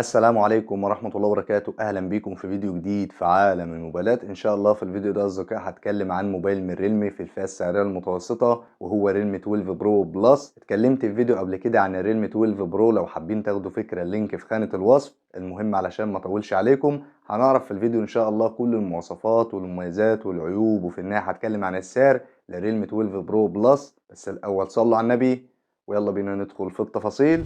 السلام عليكم ورحمة الله وبركاته. أهلا بيكم في فيديو جديد في عالم الموبايلات. إن شاء الله في الفيديو ده أصدقائي هتكلم عن موبايل من ريلمي في الفئة السعرية المتوسطة وهو ريلمي 12 برو بلس. اتكلمت في فيديو قبل كده عن الريلمي 12 برو، لو حابين تاخدوا فكرة اللينك في خانة الوصف. المهم علشان ما اطولش عليكم هنعرف في الفيديو إن شاء الله كل المواصفات والمميزات والعيوب، وفي النهاية هتكلم عن السعر للريلمي 12 برو بلس. بس الأول صلوا على النبي ويلا بينا ندخل في التفاصيل.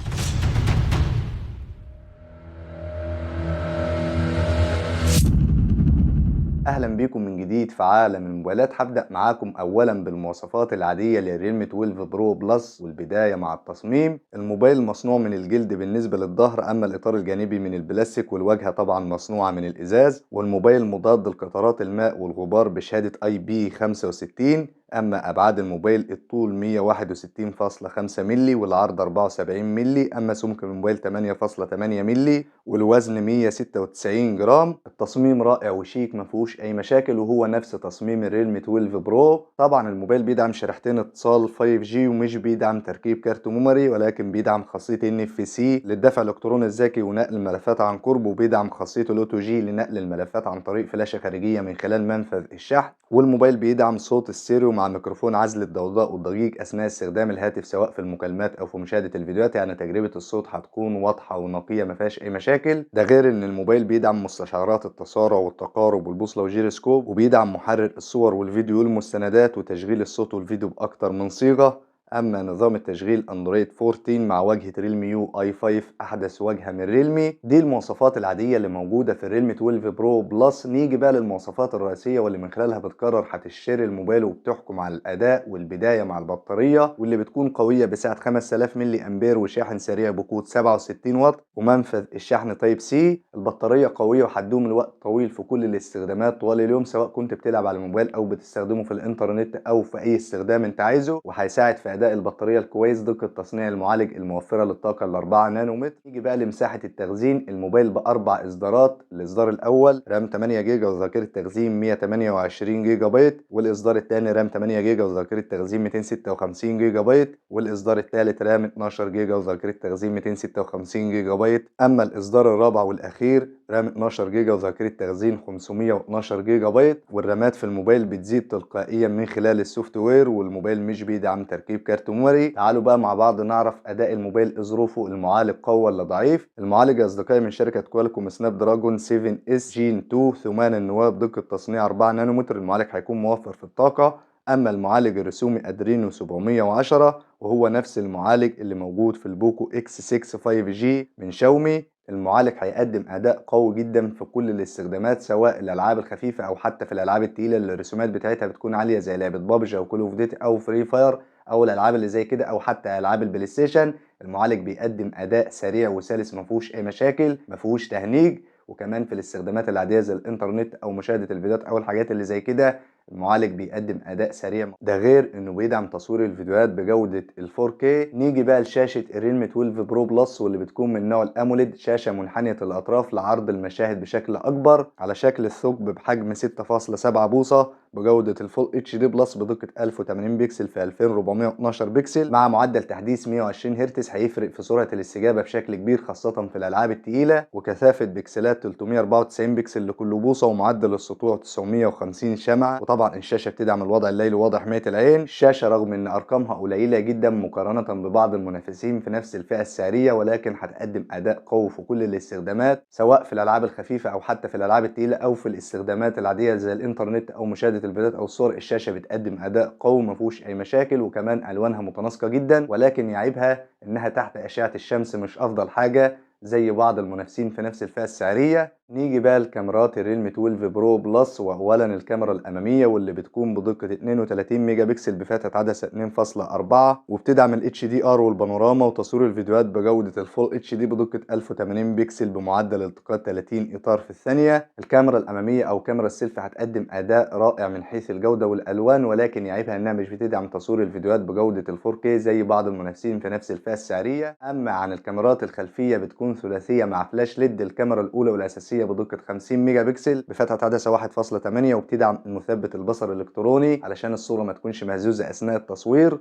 اهلا بيكم من جديد في عالم الموبايلات. هبدأ معاكم اولا بالمواصفات العادية للريلمي 12 برو بلس، والبداية مع التصميم. الموبايل مصنوع من الجلد بالنسبة للظهر، اما الاطار الجانبي من البلاستيك، والواجهة طبعا مصنوعة من الازاز. والموبايل مضاد لقطرات الماء والغبار بشهادة IP65. اما ابعاد الموبايل الطول 161.5 مللي والعرض 74 مللي، اما سمك الموبايل 8.8 مللي والوزن 196 جرام. التصميم رائع وشيك مفيهوش اي مشاكل، وهو نفس تصميم الريلمي 12 برو. طبعا الموبايل بيدعم شريحتين اتصال 5G، ومش بيدعم تركيب كارت ميموري، ولكن بيدعم خاصية NFC للدفع الالكتروني الذكي ونقل الملفات عن قرب، وبيدعم خاصية الاوتو جي لنقل الملفات عن طريق فلاشة خارجية من خلال منفذ الشحن. والموبايل بيدعم صوت الستيريو مع ميكروفون عزل الضوضاء والضجيج اثناء استخدام الهاتف، سواء في المكالمات او في مشاهدة الفيديوهات. يعني تجربة الصوت هتكون واضحة ونقية مفيهاش اي مشاكل. ده غير ان الموبايل بيدعم مستشعرات التسارع والتقارب والبوصلة والجيروسكوب، وبيدعم محرر الصور والفيديو والمستندات وتشغيل الصوت والفيديو باكتر من صيغة. اما نظام التشغيل اندرويد 14 مع واجهة ريلمي يو اي 5، احدث واجهة من ريلمي. دي المواصفات العادية اللي موجودة في الريلمي 12 برو بلس. نيجي بقى للمواصفات الرئيسية واللي من خلالها بتقرر هتشتري الموبايل، وبتحكم على الاداء. والبداية مع البطارية، واللي بتكون قوية بسعة 5000 ملي امبير، وشاحن سريع بقوة 67 واط، ومنفذ الشحن تايب سي. البطارية قوية وهتدوم الوقت طويل في كل الاستخدامات طوال اليوم، سواء كنت بتلعب على الموبايل او بتستخدمه في الانترنت او في اي استخدام انت عايزه. وهيساعد في اداء البطارية الكويس، دقة تصنيع المعالج الموفرة للطاقة ال 4 نانومتر. يجي بقى لمساحة التخزين. الموبايل باربع اصدارات. الاصدار الاول رام 8 جيجا وذاكرة تخزين 128 جيجا بايت، والاصدار الثاني رام 8 جيجا وذاكرة تخزين 256 جيجا بايت، والاصدار الثالث رام 12 جيجا وذاكرة تخزين 256 جيجا بايت. اما الاصدار الرابع والاخير رام 12 جيجا وذاكرة تخزين 512 جيجا بايت. والرامات في الموبايل بتزيد تلقائيا من خلال السوفت وير، والموبايل مش بيدعم تركيب كارت ميموري. تعالوا بقى مع بعض نعرف اداء الموبايل، ظروفه. المعالج قوي ولا ضعيف؟ المعالج يا اصدقائي من شركة كوالكوم سناب دراجون 7 اس جين 2 ثمان النواة بدقة تصنيع 4 نانومتر. المعالج هيكون موفر في الطاقة. اما المعالج الرسومي ادرينو 710، وهو نفس المعالج اللي موجود في البوكو اكس 6 5G من شاومي. المعالج هيقدم اداء قوي جدا في كل الاستخدامات، سواء الالعاب الخفيفه او حتى في الالعاب التقيله اللي الرسومات بتاعتها بتكون عاليه، زي لعبه بابجي او كول اوف ديوتي او فري فاير او الالعاب اللي زي كده، او حتى العاب البلاي ستيشن. المعالج بيقدم اداء سريع وسلس، ما فيهوش اي مشاكل، ما فيهوش تهنيج. وكمان في الاستخدامات العاديه زي الانترنت او مشاهده الفيديوهات او الحاجات اللي زي كده، المعالج بيقدم اداء سريع. ده غير انه بيدعم تصوير الفيديوهات بجودة ال 4K. نيجي بقى لشاشة الريلمي 12 برو بلس، واللي بتكون من نوع الاموليد، شاشة منحنية الاطراف لعرض المشاهد بشكل اكبر، على شكل الثقب، بحجم 6.7 بوصة، بجودة الفول اتش دي بلس، بدقة 1080 بكسل في 2412 بكسل، مع معدل تحديث 120 هرتز. هيفرق في سرعة الاستجابة بشكل كبير، خاصة في الالعاب التقيلة. وكثافة بكسلات 394 بكسل لكل بوصة، ومعدل السطوع 950 شمعة. وطبعا الشاشة بتدعم الوضع الليلي واضح حماية العين. الشاشة رغم ان ارقامها قليلة جدا مقارنة ببعض المنافسين في نفس الفئة السعرية، ولكن هتقدم اداء قوي في كل الاستخدامات، سواء في الالعاب الخفيفة او حتى في الالعاب التقيلة او في الاستخدامات العادية زي الانترنت او مشاهدة الفيديوهات او الصور. الشاشة بتقدم اداء قوي مفيهوش اي مشاكل، وكمان الوانها متناسقة جدا. ولكن يعيبها انها تحت اشعة الشمس مش افضل حاجة زي بعض المنافسين في نفس الفئة السعرية. نيجي بقى لكاميرات الريلمي 12 برو بلس. واولا الكاميرا الاماميه، واللي بتكون بدقه 32 ميجا بكسل بفتحه عدسه 2.4، وبتدعم ال HDR والبانوراما، وتصوير الفيديوهات بجوده الفول اتش دي بدقه 1080 بكسل بمعدل التقاط 30 اطار في الثانيه. الكاميرا الاماميه او كاميرا السيلفي هتقدم اداء رائع من حيث الجوده والالوان، ولكن يعيبها انها مش بتدعم تصوير الفيديوهات بجوده ال 4K زي بعض المنافسين في نفس الفئه السعريه. اما عن الكاميرات الخلفيه، بتكون ثلاثيه مع فلاش ليد. الكاميرا الاولى والاساسيه بدقة 50 ميجا بكسل بفتحة عدسة 1.8، وبتدعم المثبت البصر الإلكتروني علشان الصورة ما تكونش مهزوزة أثناء التصوير.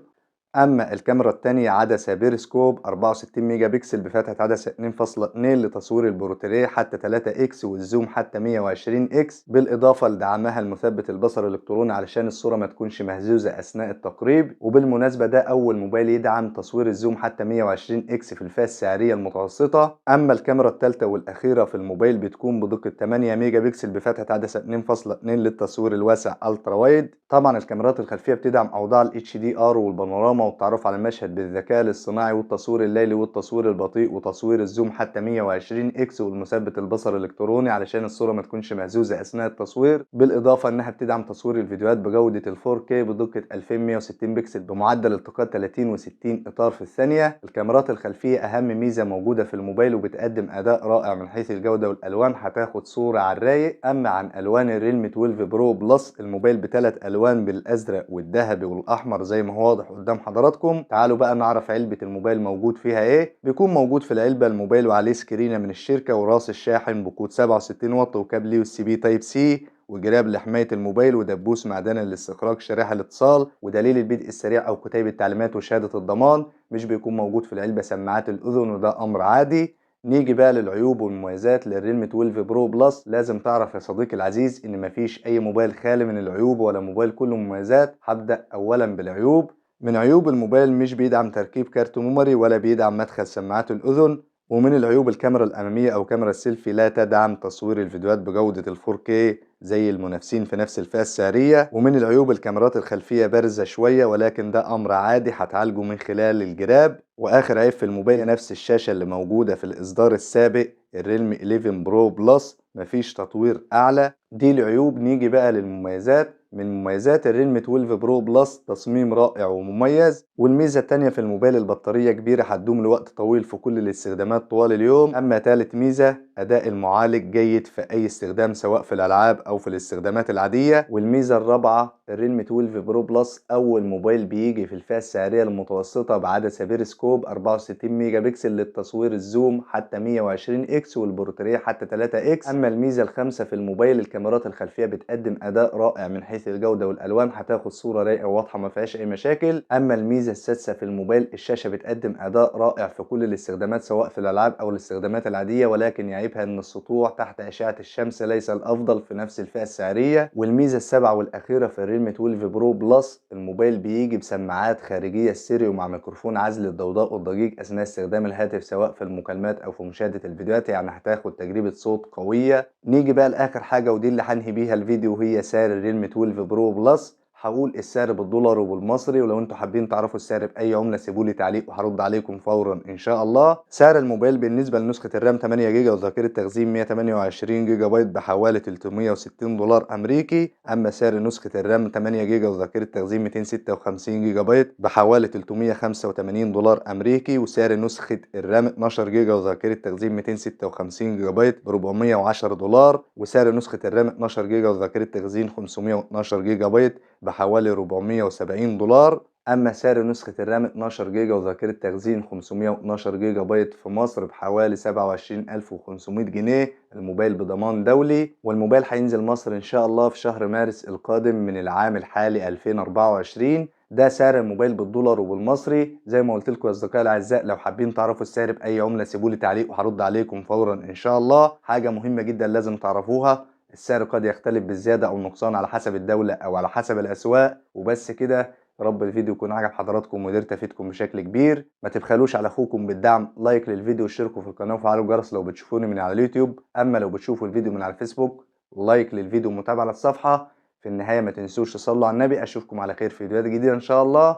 أما الكاميرا التانية عدسة بيرسكوب 64 ميجا بكسل بفتحة عدسة 2.2 لتصوير البورتريه حتى 3 اكس والزوم حتى 120 اكس، بالإضافة لدعمها المثبت البصري الإلكتروني علشان الصورة ما تكونش مهزوزة أثناء التقريب. وبالمناسبة ده أول موبايل يدعم تصوير الزوم حتى 120 اكس في الفئة السعرية المتوسطة. أما الكاميرا التالتة والأخيرة في الموبايل بتكون بدقة 8 ميجا بكسل بفتحة عدسة 2.2 للتصوير الواسع الترا وايد. طبعا الكاميرات الخلفية بتدعم أوضاع ال HDR والبانوراما والتعرف على المشهد بالذكاء الاصطناعي والتصوير الليلي والتصوير البطيء وتصوير الزوم حتى 120 اكس والمثبت البصري الإلكتروني علشان الصورة ما تكونش مهزوزة أثناء التصوير، بالإضافة إنها بتدعم تصوير الفيديوهات بجودة ال 4K بدقة 2160 بكسل بمعدل التقاط 30 و60 إطار في الثانية. الكاميرات الخلفية أهم ميزة موجودة في الموبايل وبتقدم أداء رائع من حيث الجودة والألوان، هتاخد صورة على الرايق. أما عن ألوان الريلمي 12 برو بلس، الموبايل بثلاث ألوان بالأزرق والذهبي والأحمر زي ما هو واضح قدام حضراتكم. تعالوا بقى نعرف علبة الموبايل موجود فيها إيه. بيكون موجود في العلبة الموبايل وعليه سكرينة من الشركة وراس الشاحن بقود 67 واط وكابل يو اس بي تايب سي وجراب لحماية الموبايل ودبوس معدني لاستخراج شريحة الاتصال ودليل البدء السريع أو كتيب التعليمات وشهادة الضمان. مش بيكون موجود في العلبة سماعات الأذن وده أمر عادي. نيجي بقى للعيوب والمميزات للريلمي 12 برو بلس. لازم تعرف يا صديقي العزيز ان مفيش اي موبايل خالي من العيوب ولا موبايل كله مميزات. هبدأ اولا بالعيوب. من عيوب الموبايل مش بيدعم تركيب كارت ميموري ولا بيدعم مدخل سماعات الاذن. ومن العيوب الكاميرا الأمامية أو كاميرا السيلفي لا تدعم تصوير الفيديوهات بجودة ال 4K زي المنافسين في نفس الفئة السعرية. ومن العيوب الكاميرات الخلفية بارزة شوية ولكن ده أمر عادي هتعالجه من خلال الجراب. وآخر عيب في الموبايل نفس الشاشة اللي موجودة في الإصدار السابق الريلمي 11 برو بلس، مفيش تطوير أعلى. دي العيوب. نيجي بقى للمميزات. من مميزات الريلمي 12 برو بلس تصميم رائع ومميز. والميزة التانية في الموبايل البطارية كبيرة هتدوم لوقت طويل في كل الاستخدامات طوال اليوم. أما تالت ميزة أداء المعالج جيد في أي استخدام سواء في الألعاب أو في الاستخدامات العادية. والميزة الرابعة الريلمي 12 برو بلس أول موبايل بيجي في الفئة السعرية المتوسطة بعدسة بيرسكوب 64 ميجا بكسل للتصوير الزوم حتى 120 اكس والبورتريه حتى 3 اكس. أما الميزة الخامسة في الموبايل الكاميرات الخلفية بتقدم أداء رائع من حيث الجودة والألوان، هتاخد صورة رايقة وواضحة ما فيهاش أي مشاكل. أما الميزة السادسة في الموبايل الشاشة بتقدم أداء رائع في كل الاستخدامات سواء في الألعاب أو الاستخدامات العادية، ولكن يعيبها إن السطوع تحت أشعة الشمس ليس الأفضل في نفس الفئة السعرية. والميزة السابعة والأخيرة في الريلمي 12 برو بلس الموبايل بيجي بسماعات خارجية ستيريو مع ميكروفون عزل الضوضاء والضجيج أثناء استخدام الهاتف سواء في المكالمات أو في مشاهدة الفيديوهات، يعني هتاخد تجربة صوت قوية. نيجي بقى لآخر حاجة ودي اللي هنهي بيها الفيديو وهي سعر الريلمي 12 برو بلس. هقول السعر بالدولار وبالمصري ولو انتوا حابين تعرفوا السعر باي عمله سيبولي تعليق وهرد عليكم فورا ان شاء الله. سعر الموبايل بالنسبه لنسخه الرام 8 جيجا وذاكره تخزين 128 جيجا بايت بحوالي 360 دولار امريكي. اما سعر نسخه الرام 8 جيجا وذاكره تخزين 256 جيجا بايت بحوالي 385 دولار امريكي. وسعر نسخه الرام 12 جيجا وذاكره تخزين 256 جيجا بايت ب 410 دولار. وسعر نسخه الرام 12 جيجا وذاكره تخزين 512 جيجا بايت بحوالي 470 دولار. أما سعر نسخة الرام 12 جيجا وذاكرة تخزين 512 جيجا بايت في مصر بحوالي 27500 جنيه. الموبايل بضمان دولي والموبايل هينزل مصر إن شاء الله في شهر مارس القادم من العام الحالي 2024. ده سعر الموبايل بالدولار وبالمصري. زي ما قلت لكم يا اصدقائي الاعزاء لو حابين تعرفوا السعر باي عمله سيبولي تعليق وهرد عليكم فورا ان شاء الله. حاجه مهمه جدا لازم تعرفوها السعر قد يختلف بالزيادة أو النقصان على حسب الدولة أو على حسب الأسواق. وبس كده. يا رب الفيديو يكون عجب حضراتكم وقدرت أفيدكم بشكل كبير. ما تبخلوش على أخوكم بالدعم، لايك للفيديو واشتركوا في القناة وفعلوا الجرس لو بتشوفوني من على اليوتيوب. أما لو بتشوفوا الفيديو من على الفيسبوك لايك للفيديو ومتابعة للصفحة. في النهاية ما تنسوش تصلوا على النبي. أشوفكم على خير في فيديوهات جديدة إن شاء الله.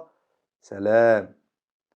سلام.